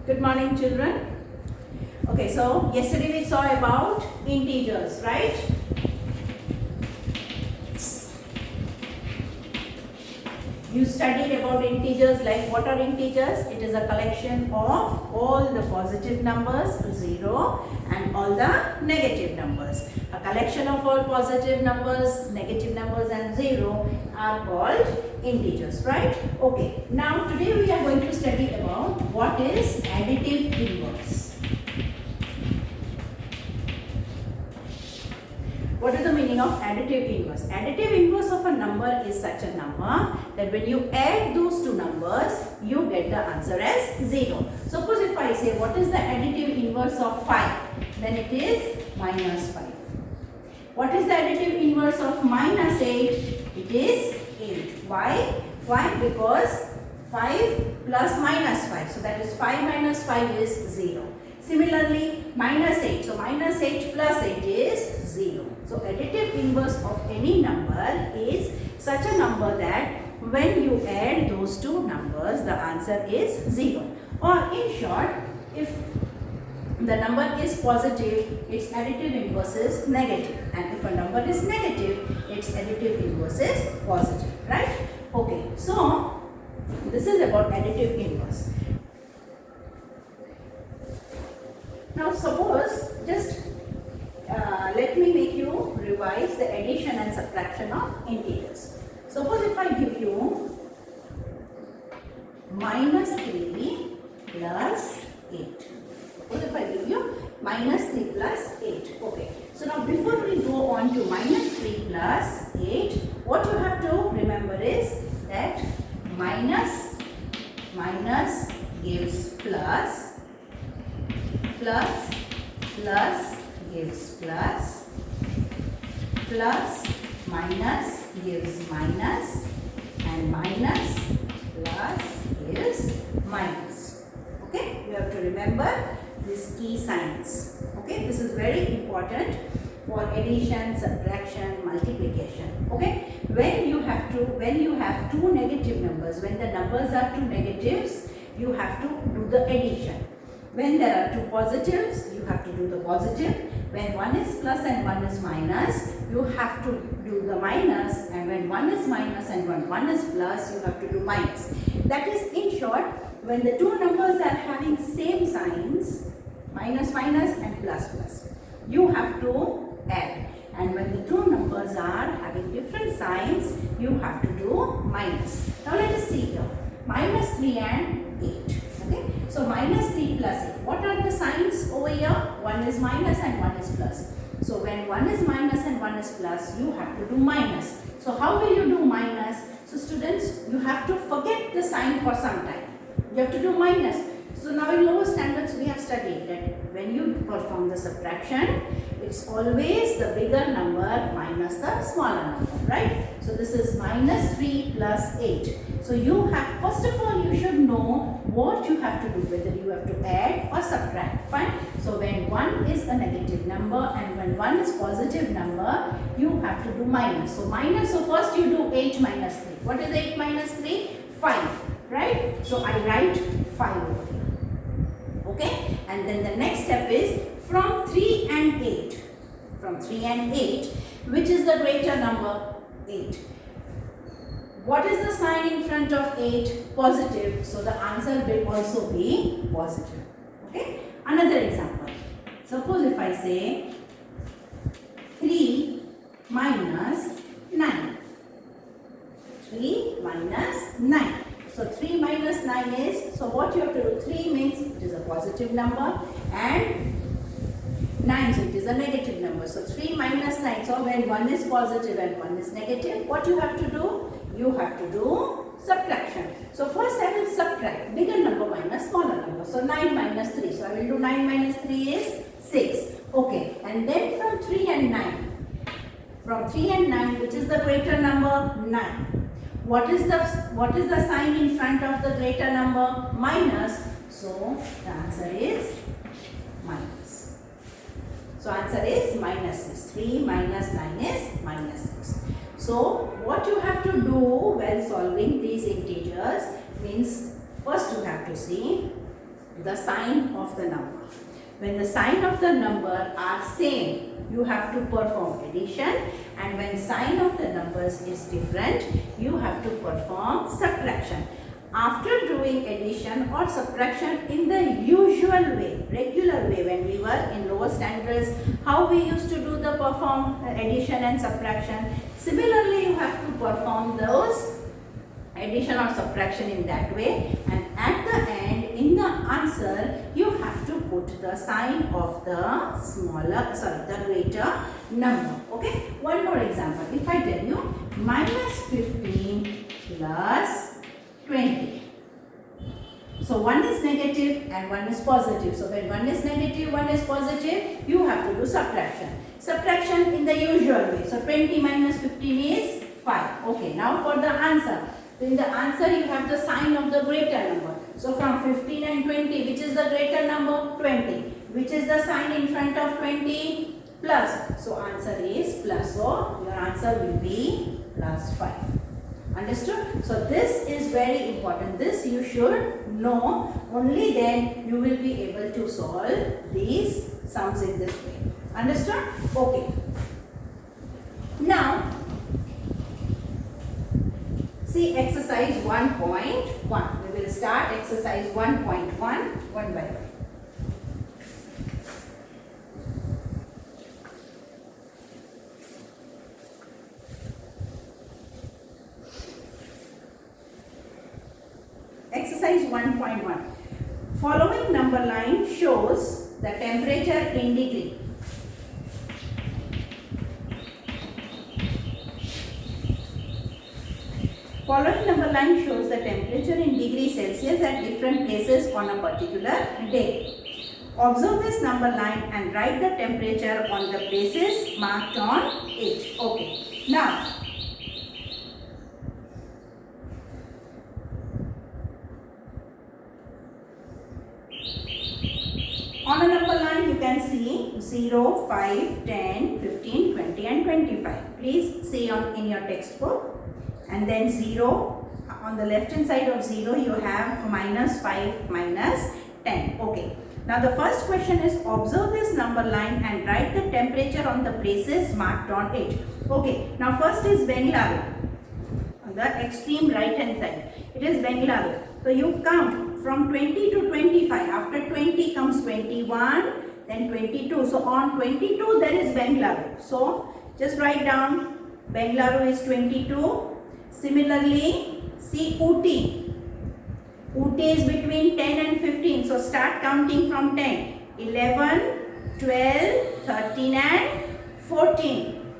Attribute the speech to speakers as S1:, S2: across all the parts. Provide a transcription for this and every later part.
S1: Good morning, children. Okay, so yesterday we saw about integers, right? You studied about integers, like what are integers? It is a collection of all the positive numbers, 0, and all the negative numbers. A collection of all positive numbers, negative numbers and 0 are called integers, right? Okay, now today we are going to study about what is additive inverse. What is the meaning of additive inverse? Additive inverse of a number is such a number that when you add those two numbers, you get the answer as 0. Suppose if I say what is the additive inverse of 5, then it is minus 5. What is the additive inverse of minus 8? It is 8. Why? Why? Because 5 plus minus 5. So that is 5 minus 5 is 0. Similarly, minus 8. So minus 8 plus 8 is 0. So additive inverse of any number is such a number that when you add those two numbers, the answer is 0. Or in short, if the number is positive, its additive inverse is negative. And if a number is negative, its additive inverse is positive. Right? Okay. So this is about additive inverse. Now suppose just let me make you revise the addition and subtraction of integers. Suppose if I give you minus 3 plus 8. Suppose if I give you minus 3 plus 8. Okay. So now before we go on to minus 3 plus 8, what you have to remember is that minus gives plus, plus gives plus minus gives minus, and minus plus gives minus. Okay, you have to remember these key signs. Okay, this is very important for addition, subtraction, multiplication. Okay, when you have two negative numbers, when the numbers are two negatives, you have to do the addition. When there are two positives, you have to do the positive. When one is plus and one is minus, you have to do the minus. And when one is minus and when one is plus, you have to do minus. That is, in short, when the two numbers are having same signs, minus minus and plus plus, you have to add. And when the two numbers are having different signs, you have to do minus. Now let us see here. Minus 3 and 8. Okay, so minus 3 plus 8. What are the signs over here? One is minus and one is plus. So when one is minus and one is plus, you have to do minus. So how will you do minus? So students, you have to forget the sign for some time. You have to do minus. So now in lower standards we have studied that when you perform the subtraction, it's always the bigger number minus the smaller number, right? So this is minus 3 plus 8. So you have, first of all, you should know what you have to do, whether you have to add or subtract. Fine. So when one is a negative number and when one is positive number, you have to do minus. So minus, so first you do 8 minus 3. What is 8 minus 3? 5. Right? So I write 5 over here. Okay? And then the next step is from 3 and 8. From 3 and 8, which is the greater number? 8. What is the sign in front of 8? Positive. So the answer will also be positive. Okay? Another example. Suppose if I say 3 minus 9. 3 minus 9. So 3 minus 9 is, so what you have to do, 3 means it is a positive number and 9, so it is a negative number. So 3 minus 9, so when one is positive and one is negative, what you have to do? You have to do subtraction. So first I will subtract bigger number minus smaller number. So 9 minus 3, so I will do 9 minus 3 is 6. Okay, and then from 3 and 9. From 3 and 9, which is the greater number? 9. What is the sign in front of the greater number? Minus. So the answer is minus. So answer is minus 6. 3 minus 9 is minus 6. So what you have to do while solving these integers means first you have to see the sign of the number. When the sign of the number are same, you have to perform addition, and when sign of the numbers is different, you have to perform subtraction. After doing addition or subtraction in the usual way, regular way, when we were in lower standards, how we used to do the perform addition and subtraction, similarly you have to perform those addition or subtraction in that way, and at the end in the answer you have to put the sign of the the greater number. Okay, one more example. If I tell you minus 15 plus 20. So one is negative and one is positive. So when one is negative, one is positive, you have to do subtraction. Subtraction in the usual way. So 20 minus 15 is 5. Okay, now for the answer. In the answer you have the sign of the greater number. So from 15 and 20, which is the greater number? 20. Which is the sign in front of 20? Plus. So answer is plus. So your answer will be plus 5. Understood? So this is very important. This you should know. Only then you will be able to solve these sums in this way. Understood? Okay. Now, see exercise 1.1. We will start exercise 1.1 one by one. Exercise 1.1. Following number line shows the temperature in degree. Following number line shows the temperature in degree Celsius at different places on a particular day. Observe this number line and write the temperature on the places marked on it. Okay. Now, on a number line you can see 0, 5, 10, 15, 20 and 25. Please see in your textbook. And then 0, on the left hand side of 0 you have minus 5, minus 10. Okay. Now the first question is observe this number line and write the temperature on the places marked on it. Okay. Now first is Bengaluru. On the extreme right hand side. It is Bengaluru. So you count from 20 to 25. After 20 comes 21, then 22. So on 22 there is Bengaluru. So just write down Bengaluru is 22. Similarly, see Ooty. Ooty is between 10 and 15. So start counting from 10. 11, 12, 13 and 14.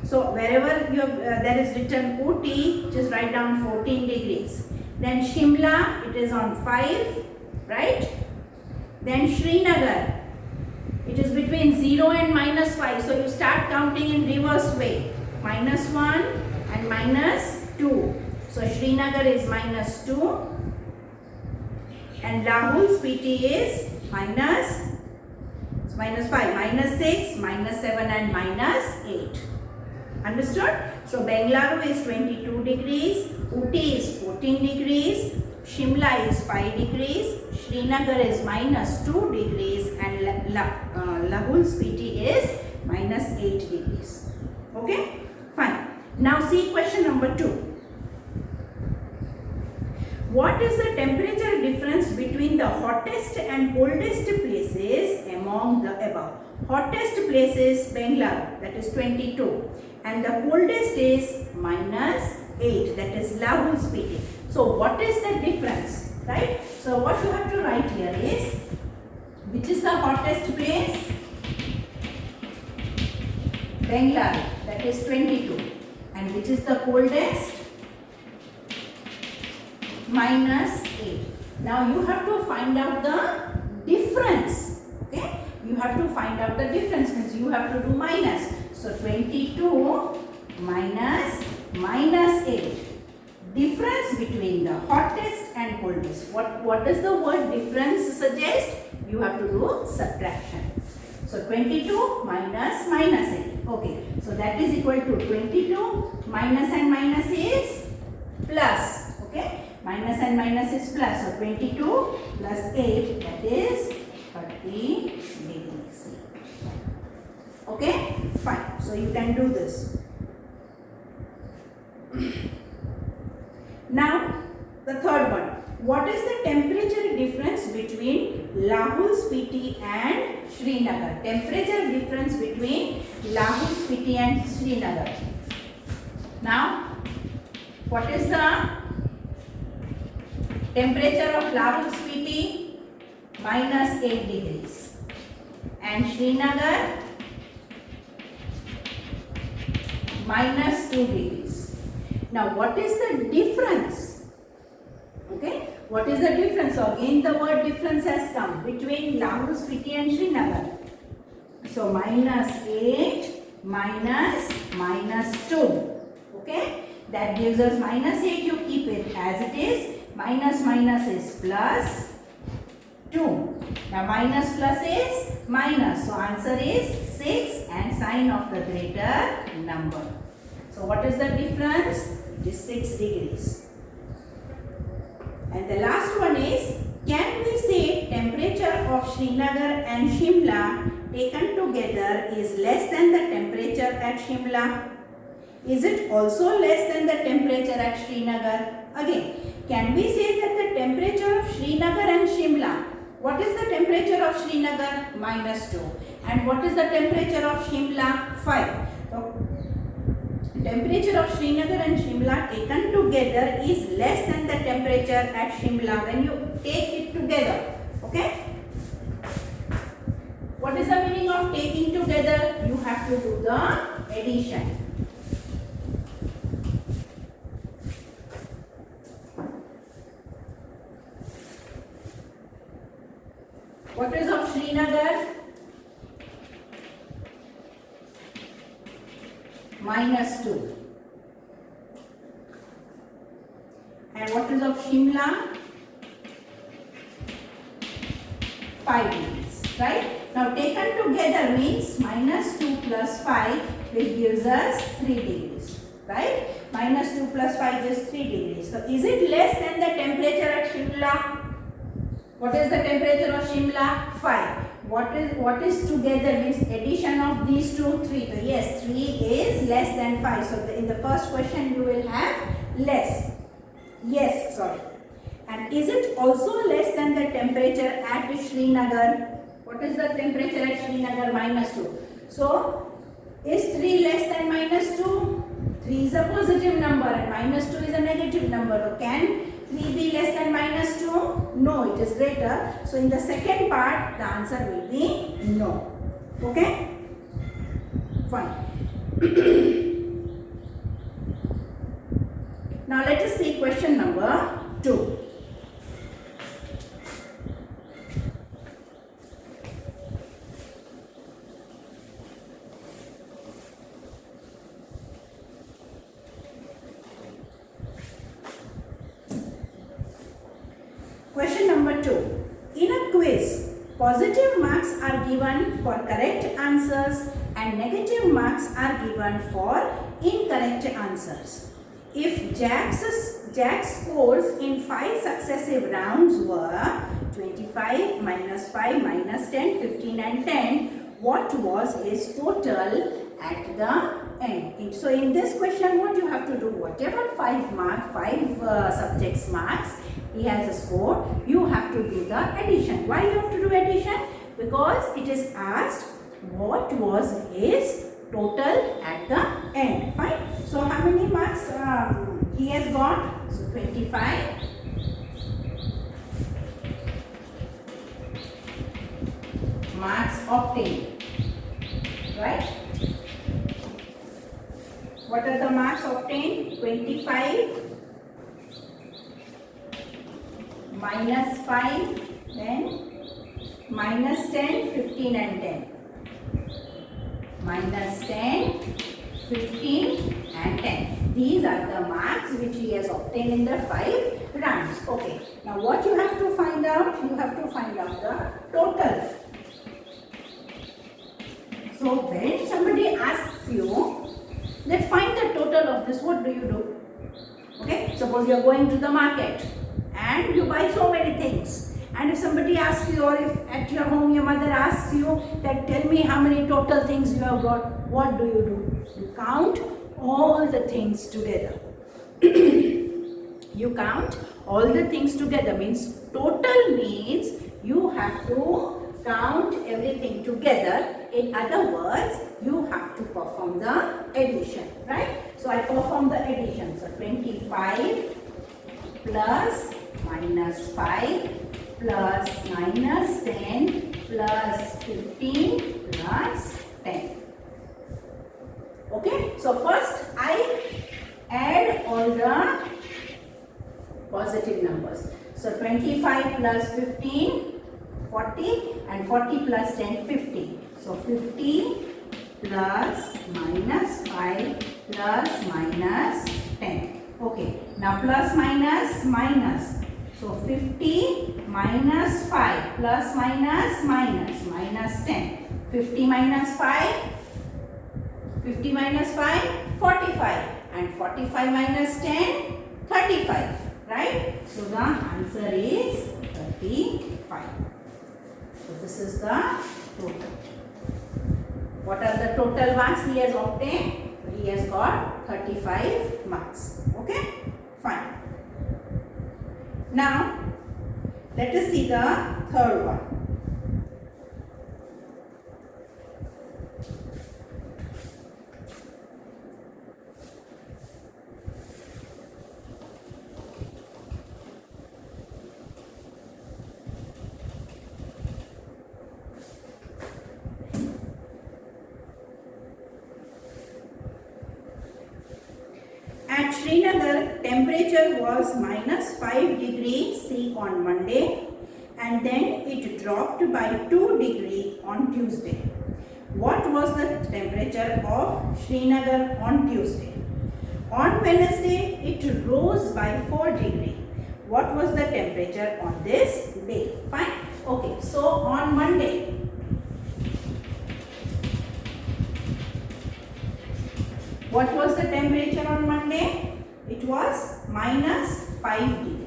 S1: So wherever you have, there is written Ooty, just write down 14 degrees. Then Shimla, it is on 5, right? Then Srinagar, it is between 0 and minus 5. So you start counting in reverse way. Minus 1 and minus 2. So Srinagar is minus 2 and Lahul Spiti is minus 5, minus 6, minus 7 and minus 8. Understood? So Bengaluru is 22 degrees, Ooty is 14 degrees, Shimla is 5 degrees, Srinagar is minus 2 degrees and Lahul Spiti is minus 8 degrees. Okay? Fine. Now see question number 2. What is the temperature difference between the hottest and coldest places among the above? Hottest place is Bengaluru, that is 22, and the coldest is minus 8, that is Lahul Spiti. So what is the difference, right? So what you have to write here is, which is the hottest place? Bengaluru, that is 22. And which is the coldest? Minus 8. Now you have to find out the difference. Okay? You have to find out the difference, means you have to do minus. So 22 minus 8. Difference between the hottest and coldest. What does the word difference suggest? You have to do subtraction. So 22 minus 8. Okay. So that is equal to 22 minus and minus is plus. Okay. Minus and minus is plus. So 22 plus 8, that is 30 degrees. Okay, fine. So you can do this. Now the third one. What is the temperature difference between Lahul Spiti and Srinagar? Temperature difference between Lahul Spiti and Srinagar. Now, what is the temperature of Lahul Spiti? Minus 8 degrees. And Srinagar? Minus 2 degrees. Now, what is the difference? Okay, what is the difference? So again the word difference has come between Lahul Spiti and Srinagar. So minus 8 minus 2. Okay, that gives us minus 8. You keep it as it is. Minus is plus 2. Now minus plus is minus. So answer is 6 and sign of the greater number. So what is the difference? It is 6 degrees. And the last one is, can we say temperature of Srinagar and Shimla taken together is less than the temperature at Shimla? Is it also less than the temperature at Srinagar? Again, can we say that the temperature of Srinagar and Shimla, what is the temperature of Srinagar? Minus 2. And what is the temperature of Shimla? 5. So, temperature of Srinagar and Shimla taken together is less than the temperature at Shimla when you take it together. Okay? What is the meaning of taking together? You have to do the addition. What is of Srinagar? Minus 2. And what is of Shimla? 5 degrees. Right? Now taken together means minus 2 plus 5, which gives us 3 degrees. Right? Minus 2 plus 5 is 3 degrees. So is it less than the temperature at Shimla? What is the temperature of Shimla? 5. What is together means addition of these two? 3. So yes, 3 is less than 5. So in the first question you will have less. Yes, sorry. And is it also less than the temperature at Srinagar? What is the temperature at Srinagar? Minus 2. So is 3 less than minus 2? 3 is a positive number and minus 2 is a negative number. So can 3 be less than minus 2? No, it is greater. So in the second part, the answer will be no. Okay? Fine. Now let us see question number 2. Question number 2. In a quiz, positive marks are given for correct answers and negative marks are given for incorrect answers. If Jack's scores in 5 successive rounds were 25, minus 5, minus 10, 15 and 10, what was his total at the end? So in this question, what you have to do, whatever 5 subjects marks he has a score, you have to do the addition. Why you have to do addition? Because it is asked what was his total at the end. Fine. So how many marks he has got? So 25. Marks obtained. Right? What are the marks obtained? 25 minus 5, then minus 10, 15 and 10. Minus 10, 15 and 10. These are the marks which he has obtained in the 5 rounds. Okay. Now what you have to find out? You have to find out the total. So when somebody asks you that find the total of this, what do you do? Okay. Suppose you are going to the market. and you buy so many things. And if somebody asks you, or if at your home your mother asks you that tell me how many total things you have got, what do? You count all the things together. You count all the things together, means total means you have to count everything together. In other words, you have to perform the addition, right? So I perform the addition. So 25 plus minus 5 plus minus 10 plus 15 plus 10. Okay, so first I add all the positive numbers. So 25 plus 15, 40, and 40 plus 10, 50. So 50 plus minus 5 plus minus 10. Okay, now plus minus minus. So 50 minus 5 plus minus minus minus 10. 50 minus 5, 50 minus 5, 45, and 45 minus 10, 35, right? So the answer is 35. So this is the total. What are the total marks he has obtained? He has got 35 marks. Okay, fine. Now let us see the third one. At Srinagar, temperature was minus 5 degrees C on Monday, and then it dropped by 2 degrees on Tuesday. What was the temperature of Srinagar on Tuesday? On Wednesday, it rose by 4 degrees. What was the temperature on this day? Fine. Okay, so on Monday, what was the temperature on Monday? It was minus 5 degrees.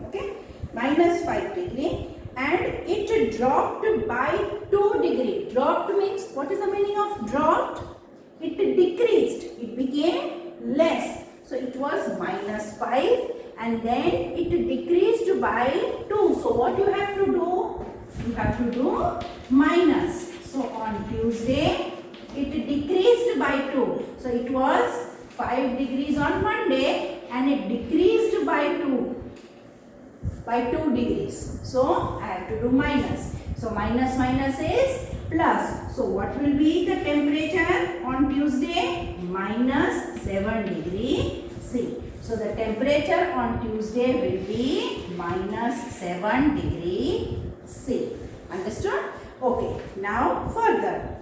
S1: Okay, minus 5 degrees, and it dropped by 2 degrees. Dropped means, what is the meaning of dropped? It decreased. It became less. So it was minus 5 and then it decreased by 2. So what you have to do? You have to do minus. So on Tuesday, it decreased by 2. So it was 5 degrees on Monday and it decreased by 2 degrees. So I have to do minus. So minus minus is plus. So what will be the temperature on Tuesday? Minus 7 degree C. So the temperature on Tuesday will be minus 7 degree C. Understood? Okay. Now further.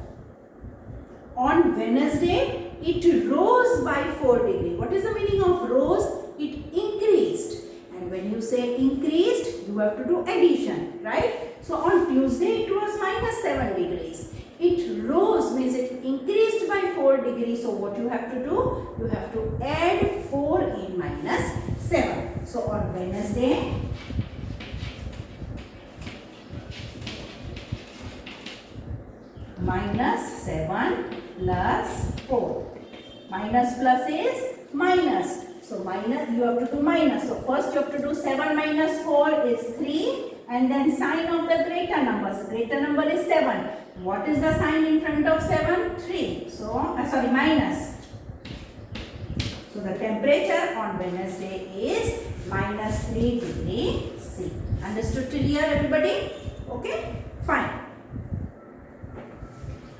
S1: On Wednesday, it rose by 4 degree. What is the meaning of rose? It increased. And when you say increased, you have to do addition, right? So on Tuesday, it was minus 7 degrees. It rose means it increased by 4 degrees. So what you have to do? You have to add 4 in minus 7. So on Wednesday, minus 7 plus 4. Minus plus is minus. So minus, you have to do minus. So first you have to do 7 minus 4 is 3. And then sign of the greater numbers. Greater number is 7. What is the sign in front of 7? 3. So, minus. So the temperature on Wednesday is minus 3 degree C. Understood till here, everybody? Okay? Fine.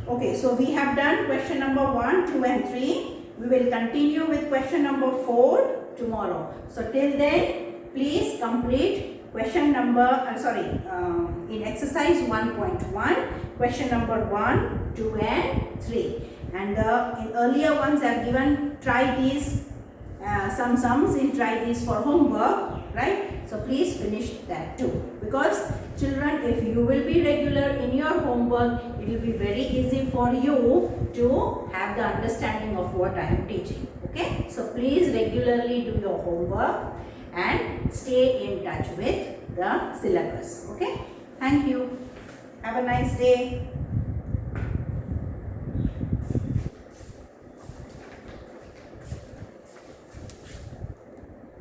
S1: Okay, so we have done question number 1, 2 and 3. We will continue with question number 4 tomorrow. So till then, please complete question number, in exercise 1.1, question number 1, 2 and 3. And in earlier ones I have given, try these some sums in try these for homework, right? So please finish that too, because children, if you will be regular in your homework, it will be very easy for you to have the understanding of what I am teaching. Okay, so please regularly do your homework and stay in touch with the syllabus. Okay, thank you. Have a nice day.